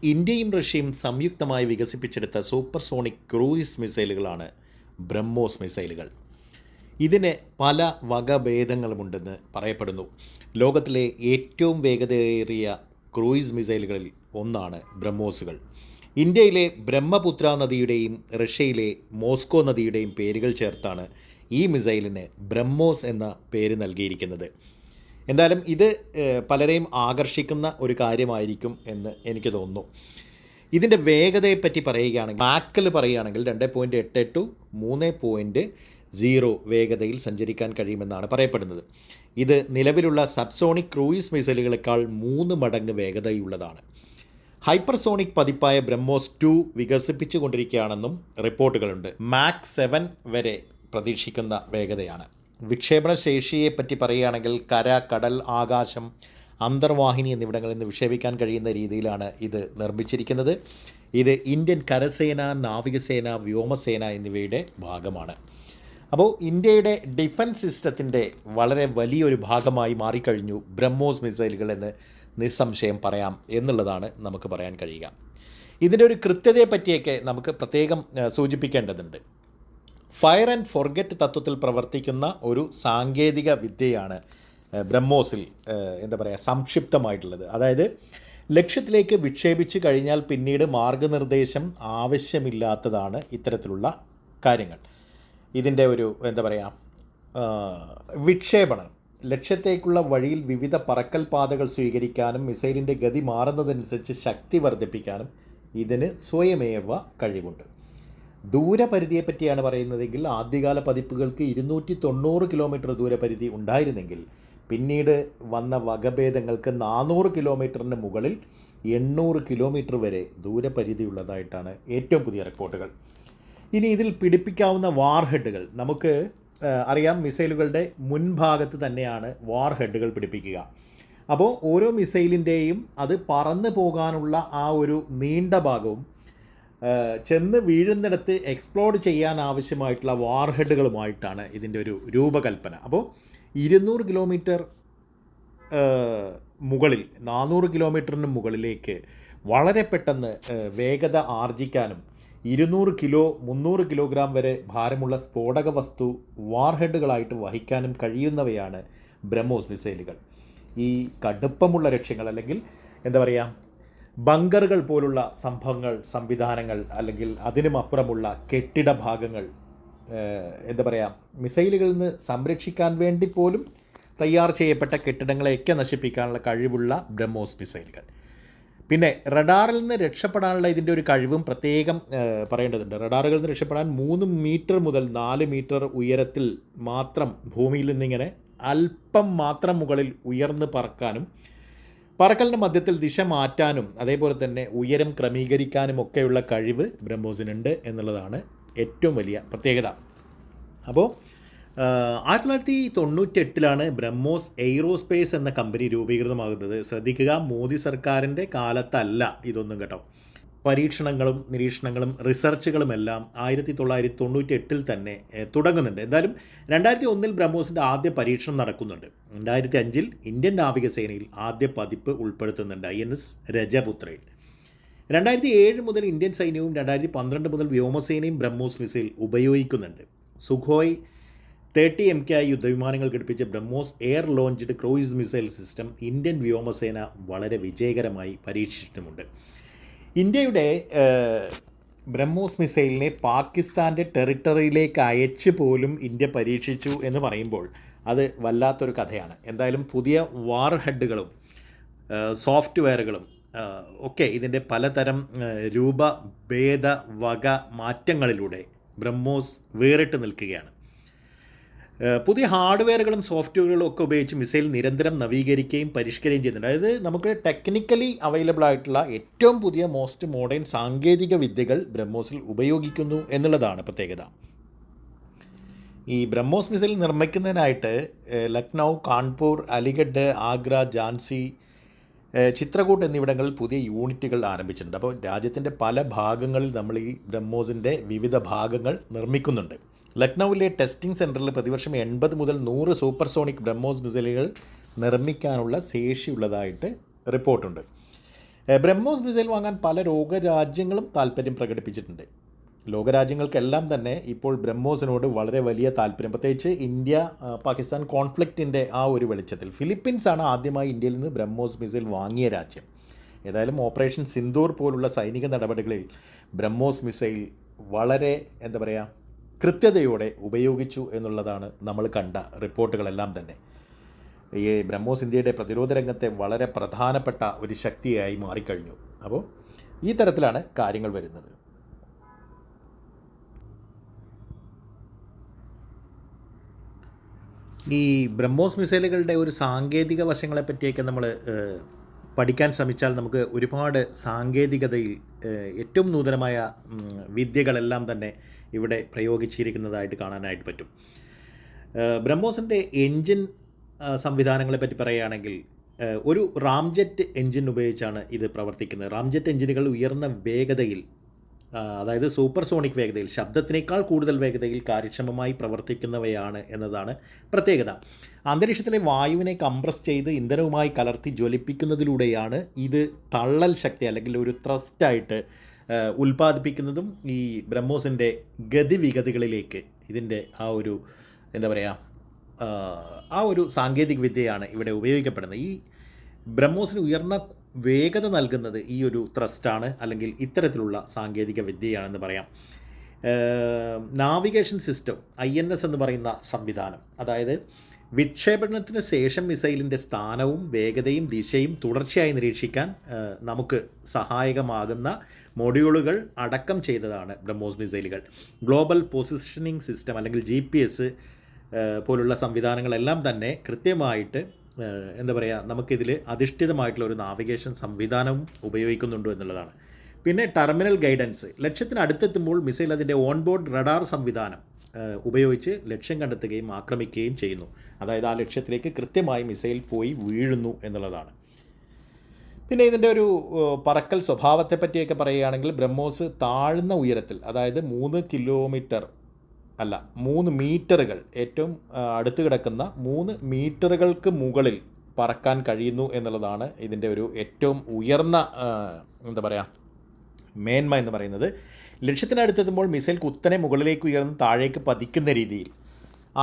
ഇന്ത്യയും റഷ്യയും സംയുക്തമായി വികസിപ്പിച്ചെടുത്ത സൂപ്പർസോണിക് ക്രൂയിസ് മിസൈലുകളാണ് ബ്രഹ്മോസ് മിസൈലുകൾ. ഇതിന് പല വകഭേദങ്ങളുമുണ്ടെന്ന് പറയപ്പെടുന്നു. ലോകത്തിലെ ഏറ്റവും വേഗതയേറിയ ക്രൂയിസ് മിസൈലുകളിൽ ഒന്നാണ് ബ്രഹ്മോസുകൾ. ഇന്ത്യയിലെ ബ്രഹ്മപുത്ര നദിയുടെയും റഷ്യയിലെ മോസ്കോ നദിയുടെയും പേരുകൾ ചേർത്താണ് ഈ മിസൈലിന് ബ്രഹ്മോസ് എന്ന പേര് നൽകിയിരിക്കുന്നത്. എന്തായാലും ഇത് പലരെയും ആകർഷിക്കുന്ന ഒരു കാര്യമായിരിക്കും എന്ന് എനിക്ക് തോന്നുന്നു. ഇതിൻ്റെ വേഗതയെപ്പറ്റി പറയുകയാണെങ്കിൽ മാക്കിൽ പറയുകയാണെങ്കിൽ 2.8 ടു 3.0 വേഗതയിൽ സഞ്ചരിക്കാൻ കഴിയുമെന്നാണ് പറയപ്പെടുന്നത്. ഇത് നിലവിലുള്ള സബ്സോണിക് ക്രൂയിസ് മിസൈലുകളെക്കാൾ 3 മടങ്ങ് വേഗതയുള്ളതാണ്. ഹൈപ്പർസോണിക് പതിപ്പായ ബ്രഹ്മോസ് 2 വികസിപ്പിച്ചു കൊണ്ടിരിക്കുകയാണെന്നും റിപ്പോർട്ടുകളുണ്ട്. മാക് 7 വരെ പ്രതീക്ഷിക്കുന്ന വേഗതയാണ്. വിക്ഷേപണ ശേഷിയെപ്പറ്റി പറയുകയാണെങ്കിൽ കര, കടൽ, ആകാശം, അന്തർവാഹിനി എന്നിവിടങ്ങളിൽ നിന്ന് വിക്ഷേപിക്കാൻ കഴിയുന്ന രീതിയിലാണ് ഇത് നിർമ്മിച്ചിരിക്കുന്നത്. ഇത് ഇന്ത്യൻ കരസേന, നാവികസേന, വ്യോമസേന എന്നിവയുടെ ഭാഗമാണ്. അപ്പോൾ ഇന്ത്യയുടെ ഡിഫൻസ് സിസ്റ്റത്തിൻ്റെ വളരെ വലിയൊരു ഭാഗമായി മാറിക്കഴിഞ്ഞു ബ്രഹ്മോസ് മിസൈലുകൾ എന്ന് നിസ്സംശയം പറയാം എന്നുള്ളതാണ് നമുക്ക് പറയാൻ കഴിയുക. ഇതിൻ്റെ ഒരു കൃത്യതയെ പറ്റിയൊക്കെ നമുക്ക് പ്രത്യേകം സൂചിപ്പിക്കേണ്ടതുണ്ട്. ഫയർ ആൻഡ് ഫോർഗെറ്റ് തത്വത്തിൽ പ്രവർത്തിക്കുന്ന ഒരു സാങ്കേതിക വിദ്യയാണ് ബ്രഹ്മോസിൽ സംക്ഷിപ്തമായിട്ടുള്ളത്. അതായത് ലക്ഷ്യത്തിലേക്ക് വിക്ഷേപിച്ച് കഴിഞ്ഞാൽ പിന്നീട് മാർഗനിർദ്ദേശം ആവശ്യമില്ലാത്തതാണ് ഇത്തരത്തിലുള്ള കാര്യങ്ങൾ. ഇതിൻ്റെ ഒരു വിക്ഷേപണം ലക്ഷ്യത്തേക്കുള്ള വഴിയിൽ വിവിധ പറക്കൽ പാതകൾ സ്വീകരിക്കാനും മിസൈലിൻ്റെ ഗതി മാറുന്നതനുസരിച്ച് ശക്തി വർദ്ധിപ്പിക്കാനും ഇതിന് സ്വയമേവ കഴിവുണ്ട്. ദൂരപരിധിയെപ്പറ്റിയാണ് പറയുന്നതെങ്കിൽ ആദ്യകാല പതിപ്പുകൾക്ക് 290 കിലോമീറ്റർ ദൂരപരിധി ഉണ്ടായിരുന്നെങ്കിൽ പിന്നീട് വന്ന വകഭേദങ്ങൾക്ക് 400 കിലോമീറ്ററിന് മുകളിൽ 800 കിലോമീറ്റർ വരെ ദൂരപരിധിയുള്ളതായിട്ടാണ് ഏറ്റവും പുതിയ റിപ്പോർട്ടുകൾ. ഇനി ഇതിൽ പിടിപ്പിക്കാവുന്ന വാർഹെഡുകൾ നമുക്ക് അറിയാം. മിസൈലുകളുടെ മുൻഭാഗത്ത് തന്നെയാണ് വാർഹെഡുകൾ പിടിപ്പിക്കുക. അപ്പോൾ ഓരോ മിസൈലിൻ്റെയും അത് പറന്നു പോകാനുള്ള ആ ഒരു നീണ്ട ഭാഗവും ചെന്ന് വീഴുന്നിടത്ത് എക്സ്പ്ലോഡ് ചെയ്യാൻ ആവശ്യമായിട്ടുള്ള വാർഹെഡുകളുമായിട്ടാണ് ഇതിൻ്റെ ഒരു രൂപകൽപ്പന. അപ്പോൾ 200 കിലോമീറ്റർ മുകളിൽ 400 കിലോമീറ്ററിന് മുകളിലേക്ക് വളരെ പെട്ടെന്ന് വേഗത ആർജിക്കാനും 200 കിലോ 300 കിലോഗ്രാം വരെ ഭാരമുള്ള സ്ഫോടക വസ്തു വാർഹെഡുകളായിട്ട് വഹിക്കാനും കഴിയുന്നവയാണ് ബ്രഹ്മോസ് മിസൈലുകൾ. ഈ കടുപ്പമുള്ള ലക്ഷ്യങ്ങൾ അല്ലെങ്കിൽ ബങ്കറുകൾ പോലുള്ള സംവിധാനങ്ങൾ അല്ലെങ്കിൽ അതിനുമപ്പുറമുള്ള കെട്ടിട ഭാഗങ്ങൾ മിസൈലുകളിൽ നിന്ന് സംരക്ഷിക്കാൻ വേണ്ടി പോലും തയ്യാർ ചെയ്യപ്പെട്ട കെട്ടിടങ്ങളെയൊക്കെ നശിപ്പിക്കാനുള്ള കഴിവുള്ള ബ്രഹ്മോസ് മിസൈലുകൾ. പിന്നെ റഡാറിൽ നിന്ന് രക്ഷപ്പെടാനുള്ള ഇതിൻ്റെ ഒരു കഴിവും പ്രത്യേകം പറയേണ്ടതുണ്ട്. റഡാറുകളിൽ നിന്ന് രക്ഷപ്പെടാൻ 3 മീറ്റർ മുതൽ 4 മീറ്റർ ഉയരത്തിൽ മാത്രം ഭൂമിയിൽ നിന്നിങ്ങനെ അല്പം മാത്രം മുകളിൽ ഉയർന്ന് പറക്കാനും പറക്കലിൻ്റെ മധ്യത്തിൽ ദിശ മാറ്റാനും അതേപോലെ തന്നെ ഉയരം ക്രമീകരിക്കാനും ഒക്കെയുള്ള കഴിവ് ബ്രഹ്മോസിനുണ്ട് എന്നുള്ളതാണ് ഏറ്റവും വലിയ പ്രത്യേകത. അപ്പോൾ 1998 ബ്രഹ്മോസ് എയ്റോസ്പേസ് എന്ന കമ്പനി രൂപീകൃതമാകുന്നത്. ശ്രദ്ധിക്കുക, മോദി സർക്കാരിൻ്റെ കാലത്തല്ല ഇതൊന്നും കേട്ടോ. പരീക്ഷണങ്ങളും നിരീക്ഷണങ്ങളും റിസർച്ചുകളുമെല്ലാം 1998 തന്നെ തുടങ്ങുന്നുണ്ട്. എന്തായാലും 2001 ബ്രഹ്മോസിൻ്റെ ആദ്യ പരീക്ഷണം നടക്കുന്നുണ്ട്. 2005 ഇന്ത്യൻ നാവികസേനയിൽ ആദ്യ പതിപ്പ് ഉൾപ്പെടുത്തുന്നുണ്ട് INS രജപുത്രയിൽ. 2007 മുതൽ ഇന്ത്യൻ സൈന്യവും 2012 മുതൽ വ്യോമസേനയും ബ്രഹ്മോസ് മിസൈൽ ഉപയോഗിക്കുന്നുണ്ട്. സുഖോയ് 30 MKI യുദ്ധവിമാനങ്ങൾ ഘടിപ്പിച്ച BrahMos air launched cruise missile system Indian വ്യോമസേന വളരെ വിജയകരമായി പരീക്ഷിച്ചിട്ടുമുണ്ട്. ഇന്ത്യയുടെ ബ്രഹ്മോസ് മിസൈലിനെ പാകിസ്ഥാൻ്റെ ടെറിട്ടറിയിലേക്ക് അയച്ച് പോലും ഇന്ത്യ പരീക്ഷിച്ചു എന്ന് പറയുമ്പോൾ അത് വല്ലാത്തൊരു കഥയാണ്. എന്തായാലും പുതിയ വാർഹെഡുകളും സോഫ്റ്റ്വെയറുകളും ഒക്കെ ഇതിൻ്റെ പലതരം രൂപഭേദ വക മാറ്റങ്ങളിലൂടെ ബ്രഹ്മോസ് വേറിട്ട് നിൽക്കുകയാണ്. പുതിയ ഹാർഡ്വെയറുകളും സോഫ്റ്റ്വെയറുകളും ഒക്കെ ഉപയോഗിച്ച് മിസൈൽ നിരന്തരം നവീകരിക്കുകയും പരിഷ്കരിക്കുകയും ചെയ്യുന്നുണ്ട്. അതായത് നമുക്ക് ടെക്നിക്കലി അവൈലബിൾ ആയിട്ടുള്ള ഏറ്റവും പുതിയ മോസ്റ്റ് മോഡേൺ സാങ്കേതിക വിദ്യകൾ ബ്രഹ്മോസിൽ ഉപയോഗിക്കുന്നു എന്നുള്ളതാണ് പ്രത്യേകത. ഈ ബ്രഹ്മോസ് മിസൈൽ നിർമ്മിക്കുന്നതിനായിട്ട് ലക്നൗ, കാൺപൂർ, അലിഗഡ്, ആഗ്ര, ഝാൻസി, ചിത്രകൂട്ട് എന്നിവിടങ്ങളിൽ പുതിയ യൂണിറ്റുകൾ ആരംഭിച്ചിട്ടുണ്ട്. അപ്പോൾ രാജ്യത്തിൻ്റെ പല ഭാഗങ്ങളിൽ നമ്മൾ ഈ ബ്രഹ്മോസിൻ്റെ വിവിധ ഭാഗങ്ങൾ നിർമ്മിക്കുന്നുണ്ട്. ലക്നൌവിലെ ടെസ്റ്റിംഗ് സെൻറ്ററിൽ പ്രതിവർഷം 80 മുതൽ 100 സൂപ്പർസോണിക് ബ്രഹ്മോസ് മിസൈലുകൾ നിർമ്മിക്കാനുള്ള ശേഷിയുള്ളതായിട്ട് റിപ്പോർട്ടുണ്ട്. ബ്രഹ്മോസ് മിസൈൽ വാങ്ങാൻ പല ലോകരാജ്യങ്ങളും താല്പര്യം പ്രകടിപ്പിച്ചിട്ടുണ്ട്. ലോകരാജ്യങ്ങൾക്കെല്ലാം തന്നെ ഇപ്പോൾ ബ്രഹ്മോസിനോട് വളരെ വലിയ താല്പര്യം, പ്രത്യേകിച്ച് ഇന്ത്യ പാകിസ്ഥാൻ കോൺഫ്ലിക്റ്റിൻ്റെ ആ ഒരു വെളിച്ചത്തിൽ ഫിലിപ്പീൻസാണ് ആദ്യമായി ഇന്ത്യയിൽ നിന്ന് ബ്രഹ്മോസ് മിസൈൽ വാങ്ങിയ രാജ്യം. ഏതായാലും ഓപ്പറേഷൻ സിന്ദൂർ പോലുള്ള സൈനിക നടപടികളിൽ ബ്രഹ്മോസ് മിസൈൽ വളരെ കൃത്യതയോടെ ഉപയോഗിച്ചു എന്നുള്ളതാണ് നമ്മൾ കണ്ട റിപ്പോർട്ടുകളെല്ലാം തന്നെ. ഈ ബ്രഹ്മോസ് ഇന്ത്യയുടെ പ്രതിരോധ രംഗത്തെ വളരെ പ്രധാനപ്പെട്ട ഒരു ശക്തിയായി മാറിക്കഴിഞ്ഞു. അപ്പോൾ ഈ തരത്തിലാണ് കാര്യങ്ങൾ വരുന്നത്. ഈ ബ്രഹ്മോസ് മിസൈലുകളുടെ ഒരു സാങ്കേതിക വശങ്ങളെ പറ്റിയൊക്കെ നമ്മൾ പഠിക്കാൻ ശ്രമിച്ചാൽ നമുക്ക് ഒരുപാട് സാങ്കേതികതയിൽ ഏറ്റവും നൂതനമായ വിദ്യകളെല്ലാം തന്നെ ഇവിടെ പ്രയോഗിച്ചിരിക്കുന്നതായിട്ട് കാണാനായിട്ട് പറ്റും. ബ്രഹ്മോസിൻ്റെ എൻജിൻ സംവിധാനങ്ങളെ പറ്റി പറയുകയാണെങ്കിൽ ഒരു റാംജെറ്റ് എൻജിൻ ഉപയോഗിച്ചാണ് ഇത് പ്രവർത്തിക്കുന്നത്. റാംജെറ്റ് എൻജിനുകൾ ഉയർന്ന വേഗതയിൽ, അതായത് സൂപ്പർസോണിക് വേഗതയിൽ, ശബ്ദത്തിനേക്കാൾ കൂടുതൽ വേഗതയിൽ കാര്യക്ഷമമായി പ്രവർത്തിക്കുന്നവയാണ് എന്നതാണ് പ്രത്യേകത. അന്തരീക്ഷത്തിലെ വായുവിനെ കംപ്രസ് ചെയ്ത് ഇന്ധനവുമായി കലർത്തി ജ്വലിപ്പിക്കുന്നതിലൂടെയാണ് ഇത് തള്ളൽ ശക്തി അല്ലെങ്കിൽ ഒരു ത്രസ്റ്റായിട്ട് ഉൽപ്പാദിപ്പിക്കുന്നതും ഈ ബ്രഹ്മോസിൻ്റെ ഗതിവിഗതികളിലേക്ക് ഇതിൻ്റെ ആ ഒരു ആ ഒരു സാങ്കേതിക വിദ്യയാണ് ഇവിടെ ഉപയോഗിക്കപ്പെടുന്നത്. ഈ ബ്രഹ്മോസിന് ഉയർന്ന വേഗത നൽകുന്നത് ഈ ഒരു ത്രസ്റ്റാണ്, അല്ലെങ്കിൽ ഇത്തരത്തിലുള്ള സാങ്കേതിക വിദ്യയാണെന്ന് പറയാം. നാവിഗേഷൻ സിസ്റ്റം INS എന്ന് പറയുന്ന സംവിധാനം, അതായത് വിക്ഷേപണത്തിന് ശേഷം മിസൈലിൻ്റെ സ്ഥാനവും വേഗതയും ദിശയും തുടർച്ചയായി നിരീക്ഷിക്കാൻ നമുക്ക് സഹായകമാകുന്ന മൊഡ്യൂളുകൾ അടക്കം ചെയ്തതാണ് ബ്രഹ്മോസ് മിസൈലുകൾ. ഗ്ലോബൽ പൊസിഷനിങ് സിസ്റ്റം അല്ലെങ്കിൽ GPS പോലുള്ള സംവിധാനങ്ങളെല്ലാം തന്നെ കൃത്യമായിട്ട് നമുക്കിതിൽ അധിഷ്ഠിതമായിട്ടുള്ള ഒരു നാവിഗേഷൻ സംവിധാനവും ഉപയോഗിക്കുന്നുണ്ടോ എന്നുള്ളതാണ്. പിന്നെ ടെർമിനൽ ഗൈഡൻസ്, ലക്ഷ്യത്തിന് അടുത്തെത്തുമ്പോൾ മിസൈൽ അതിൻ്റെ ഓൺബോർഡ് റഡാർ സംവിധാനം ഉപയോഗിച്ച് ലക്ഷ്യം കണ്ടെത്തുകയും ആക്രമിക്കുകയും ചെയ്യുന്നു. അതായത് ആ ലക്ഷ്യത്തിലേക്ക് കൃത്യമായി മിസൈൽ പോയി വീഴുന്നു എന്നുള്ളതാണ്. പിന്നെ ഇതിൻ്റെ ഒരു പറക്കൽ സ്വഭാവത്തെ പറ്റിയൊക്കെ പറയുകയാണെങ്കിൽ ബ്രഹ്മോസ് താഴ്ന്ന ഉയരത്തിൽ, അതായത് 3 മീറ്ററുകൾ, ഏറ്റവും അടുത്ത് കിടക്കുന്ന 3 മീറ്ററുകൾക്ക് മുകളിൽ പറക്കാൻ കഴിയുന്നു എന്നുള്ളതാണ് ഇതിൻ്റെ ഒരു ഏറ്റവും ഉയർന്ന മേന്മ എന്ന് പറയുന്നത്. ലക്ഷ്യത്തിനടുത്തെത്തുമ്പോൾ മിസൈൽ കുത്തനെ മുകളിലേക്ക് ഉയർന്ന് താഴേക്ക് പതിക്കുന്ന രീതിയിൽ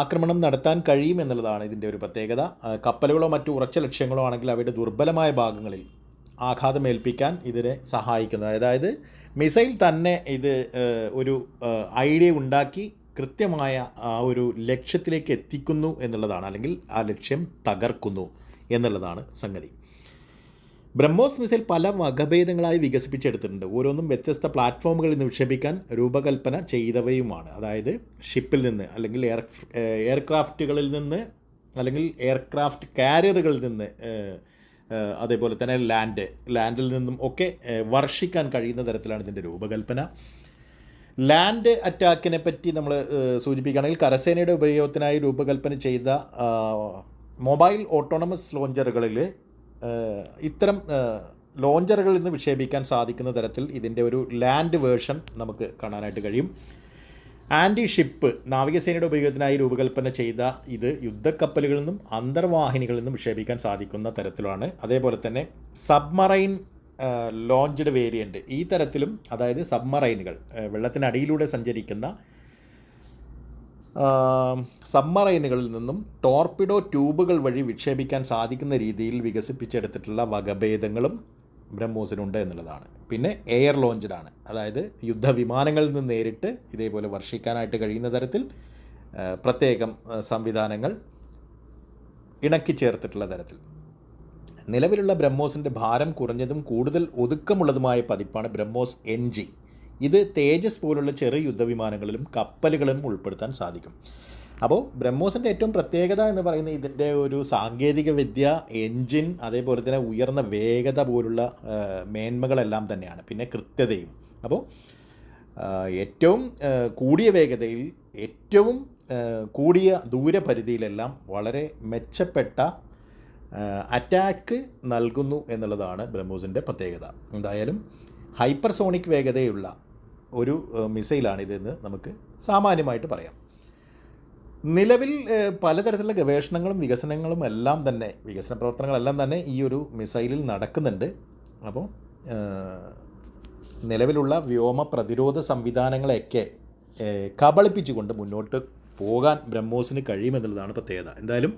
ആക്രമണം നടത്താൻ കഴിയും എന്നുള്ളതാണ് ഇതിൻ്റെ ഒരു പ്രത്യേകത. കപ്പലുകളോ മറ്റു ഉറച്ച ലക്ഷ്യങ്ങളോ ആണെങ്കിൽ അവയുടെ ദുർബലമായ ഭാഗങ്ങളിൽ ആഘാതമേൽപ്പിക്കാൻ ഇതിനെ സഹായിക്കുന്നത്. അതായത് മിസൈൽ തന്നെ ഇത് ഒരു ഐഡിയ ഉണ്ടാക്കി കൃത്യമായ ആ ഒരു ലക്ഷ്യത്തിലേക്ക് എത്തിക്കുന്നു എന്നുള്ളതാണ്, അല്ലെങ്കിൽ ആ ലക്ഷ്യം തകർക്കുന്നു എന്നുള്ളതാണ് സംഗതി. ബ്രഹ്മോസ് മിസൈൽ പല വകഭേദങ്ങളായി വികസിപ്പിച്ചെടുത്തിട്ടുണ്ട്. ഓരോന്നും വ്യത്യസ്ത പ്ലാറ്റ്ഫോമുകളിൽ നിന്ന് വിക്ഷേപിക്കാൻ രൂപകൽപ്പന ചെയ്തവയുമാണ്. അതായത് ഷിപ്പിൽ നിന്ന്, അല്ലെങ്കിൽ എയർക്രാഫ്റ്റുകളിൽ നിന്ന്, അല്ലെങ്കിൽ എയർക്രാഫ്റ്റ് കാരിയറുകളിൽ നിന്ന്, അതേപോലെ തന്നെ ലാൻഡിൽ നിന്നും ഒക്കെ വർഷിക്കാൻ കഴിയുന്ന തരത്തിലാണ് ഇതിൻ്റെ രൂപകൽപ്പന. ലാൻഡ് അറ്റാക്കിനെ പറ്റി നമ്മൾ സൂചിപ്പിക്കുകയാണെങ്കിൽ കരസേനയുടെ ഉപയോഗത്തിനായി രൂപകൽപ്പന ചെയ്ത മൊബൈൽ ഓട്ടോണമസ് ലോഞ്ചറുകളിൽ ഇത്തരം ലോഞ്ചറുകളിൽ നിന്ന് വിക്ഷേപിക്കാൻ സാധിക്കുന്ന തരത്തിൽ ഇതിൻ്റെ ഒരു ലാൻഡ് വേർഷൻ നമുക്ക് കാണാനായിട്ട് കഴിയും. ആൻറ്റി ഷിപ്പ് നാവികസേനയുടെ ഉപയോഗത്തിനായി രൂപകൽപ്പന ചെയ്ത ഇത് യുദ്ധക്കപ്പലുകളിൽ നിന്നും അന്തർവാഹിനികളിൽ നിന്നും വിക്ഷേപിക്കാൻ സാധിക്കുന്ന തരത്തിലാണ്. അതേപോലെ തന്നെ സബ്മറൈൻ ലോഞ്ച്ഡ് വേരിയൻറ്റ്, ഈ തരത്തിലും, അതായത് സബ്മറൈനുകൾ, വെള്ളത്തിനടിയിലൂടെ സഞ്ചരിക്കുന്ന സബ്മറൈനുകളിൽ നിന്നും ടോർപിഡോ ട്യൂബുകൾ വഴി വിക്ഷേപിക്കാൻ സാധിക്കുന്ന രീതിയിൽ വികസിപ്പിച്ചെടുത്തിട്ടുള്ള വകഭേദങ്ങളും ബ്രഹ്മോസിനുണ്ട് എന്നുള്ളതാണ്. പിന്നെ എയർ ലോഞ്ച്ഡാണ്, അതായത് യുദ്ധവിമാനങ്ങളിൽ നിന്ന് നേരിട്ട് ഇതേപോലെ വർഷിക്കാനായിട്ട് കഴിയുന്ന തരത്തിൽ പ്രത്യേകം സംവിധാനങ്ങൾ ഇണക്കി ചേർത്തിട്ടുള്ള തരത്തിൽ. നിലവിലുള്ള ബ്രഹ്മോസിൻ്റെ ഭാരം കുറഞ്ഞതും കൂടുതൽ ഒതുക്കമുള്ളതുമായ പതിപ്പാണ് ബ്രഹ്മോസ് NG. ഇത് തേജസ് പോലുള്ള ചെറു യുദ്ധവിമാനങ്ങളിലും കപ്പലുകളിലും ഉൾപ്പെടുത്താൻ സാധിക്കും. അപ്പോൾ ബ്രഹ്മോസിൻ്റെ ഏറ്റവും പ്രത്യേകത എന്ന് പറയുന്നത് ഇതിൻ്റെ ഒരു സാങ്കേതിക വിദ്യ, എൻജിൻ, അതേപോലെ തന്നെ ഉയർന്ന വേഗത പോലുള്ള മേന്മകളെല്ലാം തന്നെയാണ്. പിന്നെ കൃത്യതയും. അപ്പോൾ ഏറ്റവും കൂടിയ വേഗതയിൽ, ഏറ്റവും കൂടിയ ദൂരപരിധിയിലെല്ലാം വളരെ മെച്ചപ്പെട്ട അറ്റാക്ക് നൽകുന്നു എന്നുള്ളതാണ് ബ്രഹ്മോസിൻ്റെ പ്രത്യേകത. എന്തായാലും ഹൈപ്പർസോണിക് വേഗതയുള്ള ഒരു മിസൈലാണിതെന്ന് നമുക്ക് സാമാന്യമായിട്ട് പറയാം. നിലവിൽ പലതരത്തിലുള്ള ഗവേഷണങ്ങളും വികസന പ്രവർത്തനങ്ങളെല്ലാം തന്നെ ഈ ഒരു മിസൈലിൽ നടക്കുന്നുണ്ട്. അപ്പോൾ നിലവിലുള്ള വ്യോമ പ്രതിരോധ സംവിധാനങ്ങളെയൊക്കെ കബളിപ്പിച്ചുകൊണ്ട് മുന്നോട്ട് പോകാൻ ബ്രഹ്മോസിന് കഴിയുമെന്നുള്ളതാണ് പ്രത്യേകത. എന്തായാലും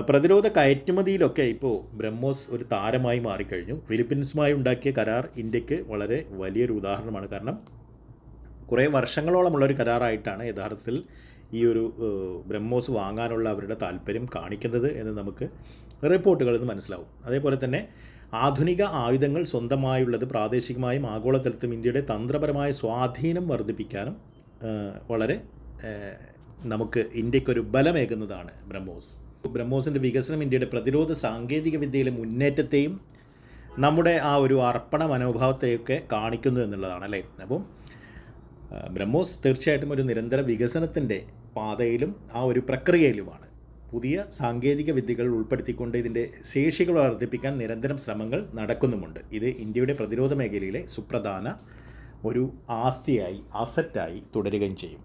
പ്രതിരോധ കയറ്റുമതിയിലൊക്കെ ഇപ്പോൾ ബ്രഹ്മോസ് ഒരു താരമായി മാറിക്കഴിഞ്ഞു. ഫിലിപ്പീൻസുമായി ഉണ്ടാക്കിയ കരാർ ഇന്ത്യക്ക് വളരെ വലിയൊരു ഉദാഹരണമാണ്. കാരണം കുറേ വർഷങ്ങളോളമുള്ളൊരു കരാറായിട്ടാണ് യഥാർത്ഥത്തിൽ ഈ ഒരു ബ്രഹ്മോസ് വാങ്ങാനുള്ള അവരുടെ താല്പര്യം കാണിക്കുന്നത് എന്ന് നമുക്ക് റിപ്പോർട്ടുകളിൽ നിന്ന് മനസ്സിലാവും. അതേപോലെ തന്നെ ആധുനിക ആയുധങ്ങൾ സ്വന്തമായുള്ളത് പ്രാദേശികമായും ആഗോളതലത്തിലും ഇന്ത്യയുടെ തന്ത്രപരമായ സ്വാധീനം വർദ്ധിപ്പിക്കാനും വളരെ നമുക്ക് ഇന്ത്യക്കൊരു ബലമേകുന്നതാണ് ബ്രഹ്മോസ്. ബ്രഹ്മോസിൻ്റെ വികസനം ഇന്ത്യയുടെ പ്രതിരോധ സാങ്കേതിക വിദ്യയിലെ മുന്നേറ്റത്തെയും നമ്മുടെ ആ ഒരു അർപ്പണ മനോഭാവത്തെയൊക്കെ കാണിക്കുന്നു എന്നുള്ളതാണ് അല്ലേ. അപ്പം ബ്രഹ്മോസ് തീർച്ചയായിട്ടും ഒരു നിരന്തര വികസനത്തിൻ്റെ പാതയിലും ആ ഒരു പ്രക്രിയയിലുമാണ്. പുതിയ സാങ്കേതിക വിദ്യകൾ ഉൾപ്പെടുത്തിക്കൊണ്ട് ഇതിൻ്റെ ശേഷികൾ വർദ്ധിപ്പിക്കാൻ നിരന്തരം ശ്രമങ്ങൾ നടക്കുന്നുമുണ്ട്. ഇത് ഇന്ത്യയുടെ പ്രതിരോധ മേഖലയിലെ സുപ്രധാന ഒരു ആസ്തിയായി അസറ്റായി തുടരുകയും ചെയ്യും.